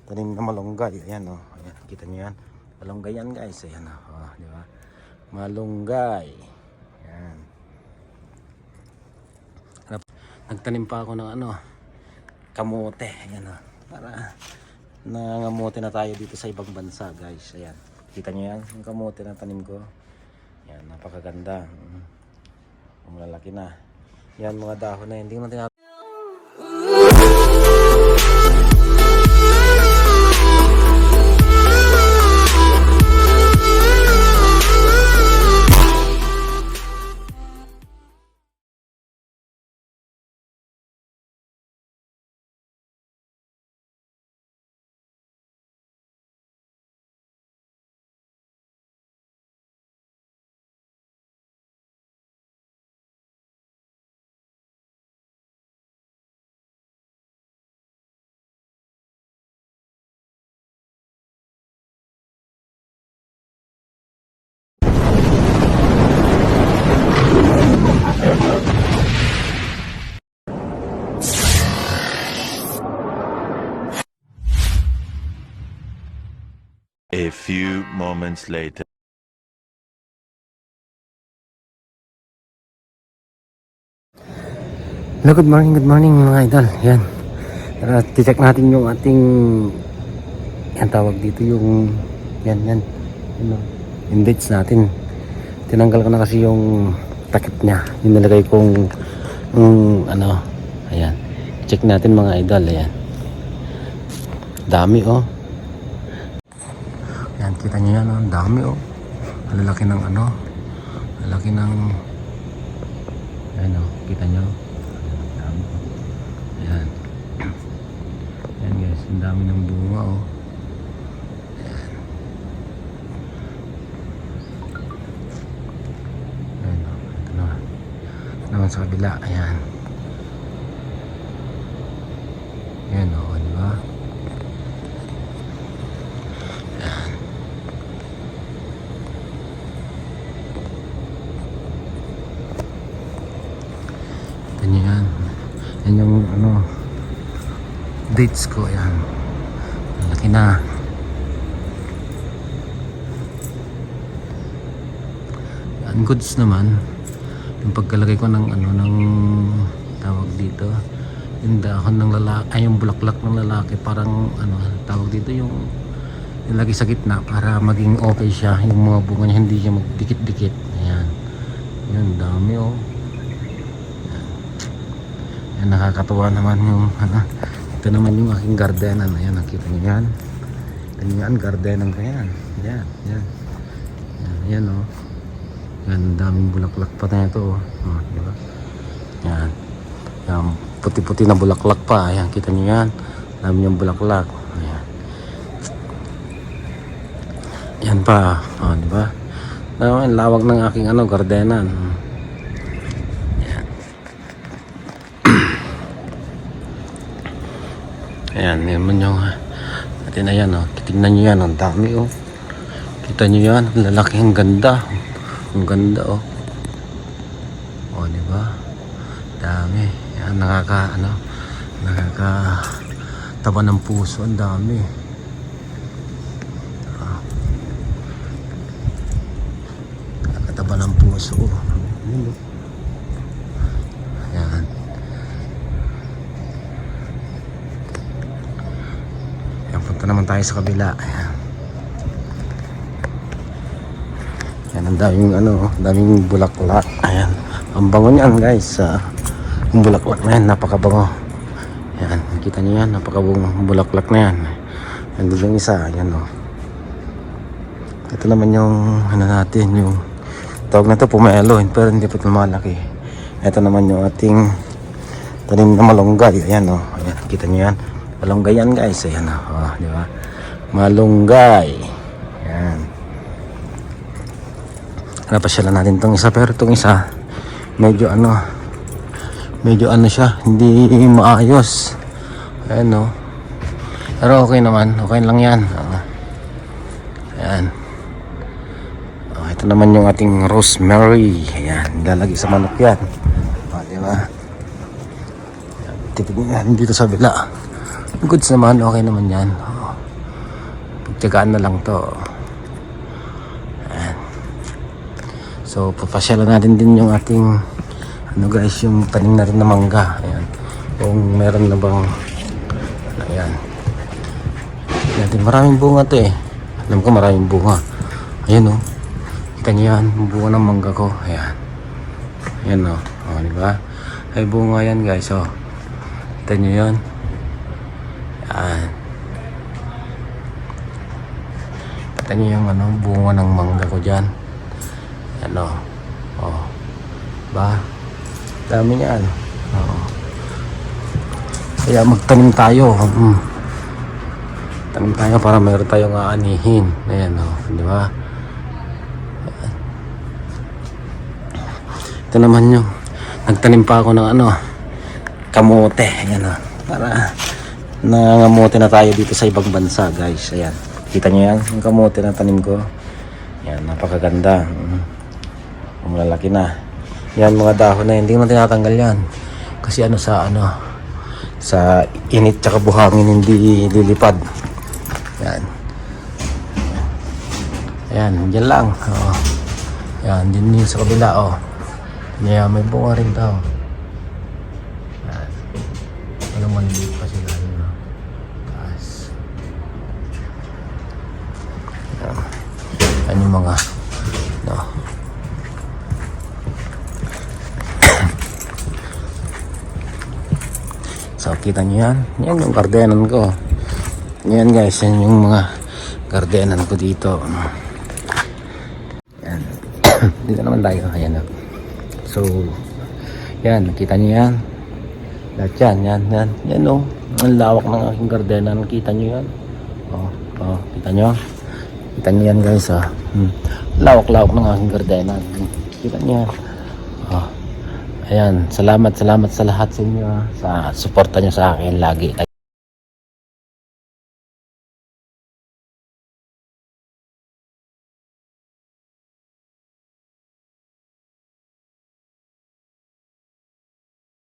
tanim na malunggay. Ayan o, ayan, kita nyo yan. Malunggay yan guys, ayan o, di ba? Malunggay. Ayan. Nagtanim pa ako ng kamote. Ayan o, para nangamote na tayo dito sa ibang bansa guys. Ayan, kita nyo yan, yung kamote na tanim ko. Ayan, napakaganda. Malalaki na. Yan mga dahon na yan, hindi natin A few moments later. Hello, good morning mga idol. Yan. Tara, check natin yung ating yan tawag dito yung yan yung dates natin. Tinanggal ko na kasi yung takip niya. Yung nilagay kong ayan. Check natin mga idol. Ayan. Dami oh. Yan, kita niyo yan oh. Ang dami oh. Lalaki ng lalaki ng ayan oh. Kita niyo. Ayan. Ayan guys, ang dami ng bunga oh. Ayan. Ayan oh. Ito naman sa kabila. Ayan. Ayan oh, di ba? Ayan. Ito nyo yan. Yan yung dates ko. Ayan, malaki na. Yan, goods naman yung pagkalagay ko ng ng tawag dito, yung dahon ng lalaki, ay yung bulaklak ng lalaki, parang tawag dito, yung nilagay sa gitna para maging okay siya, yung mga bunga niya hindi siya magdikit-dikit. Ayan, yan dami oh. Nakakatuwa naman yung ito naman yung aking gardenan. Ayan, nakita niyo yan. Ito yan, gardenan ko yan. Yan oh. Yan, daming bulaklak pa na ito oh. Diba? Yan. Yan, puti-puti na bulaklak pa. Ayan, kita niyo yan. Dami yung bulaklak. Ayan. Yan pa. Oh, diba? Ang lawak ng aking gardenan. Ayan, naman yung atin na yan oh. Tingnan nyo yan, ang dami oh. Kita nyo yan, lalaki, ang ganda. Ang ganda oh. Oh, diba? Dami. Yan, nakakataba ng puso, ang dami. Nakakataba ng puso oh. Yan. Punta naman tayo sa kabila. Ayan. Yan, ang daming bulaklak. Ayan, ang bango niyan guys. Yung bulaklak na yan, napakabango. Ayan, nakita niyo yan, napakabangong bulaklak na yan. Yan doon yung isa. Ayan o. Ito naman yung natin, yung tawag na ito pumelo, pero hindi pa ito malaki. Ito naman yung ating tanim na malunggay. Ayan o. Ayan, kita niyo yan. Malunggay yan guys. Ayan o. Oh, di ba? Malunggay. Ayan. Napasyalan natin itong isa. Pero itong isa, medyo siya. Hindi maayos. Ayan o. Pero okay naman. Okay lang yan. Ayan. Oh, ito naman yung ating rosemary. Ayan. Lalagay sa manok yan. Oh, di ba? Titignan dito sa bila. Goods naman, okay naman yan. Tiyagaan na lang to. Ayan. So papasyalan natin din yung ating ano guys, yung tanim na rin na mangga. Ayan. Kung meron na bang ayan. Natin maraming bunga to eh. Alam ko maraming bunga. Ayan oh. Kita niyo yan, yung bunga ng mangga ko. Ayan. Ayan oh. Oh, di ba? Ay bunga yan guys oh. Kita niyo yan. Ayan. Kita niyo yung ano, bunga ng mangga ko dyan. Ayan oh. Oh. Ba? Dami niyan. Oh. Kaya magtanim tayo. Tanim tayo para mayroon tayong aanihin. Ayan o, di ba? Ayan. Ito naman yung nagtanim pa ako ng ano, kamote. Ayan o, para nangangamote na tayo dito sa ibang bansa guys. Ayan, kita nyo yan, yung kamote na tanim ko. Ayan, napakaganda. Malalaki na. Yan mga dahon na yan, hindi mo tinatanggal yan. Kasi ano sa init tsaka buhangin hindi lilipad. Yan. Ayan, dyan lang. Oh. Yan, dyan yung sa kabila. Oh. Yan, may bunga rin daw. Yan. Ano man dito pa sila. No? Taas. Yan. Yan yung mga no. So, kita nyo yan. Yan yung gardenan ko. Yan guys, yan yung mga gardenan ko dito. Yan. Dito naman tayo. Ayan. So, yan. Kita nyo yan. Lahat yan. Yan o. Ang lawak ng aking gardenan. Kita nyo yan. Oh, kita nyo. Kita nyo yan guys. Lawak-lawak ng aking gardenan. Kita nyo yan. Oh. Ayan, salamat sa lahat sa inyo sa suporta nyo sa akin lagi.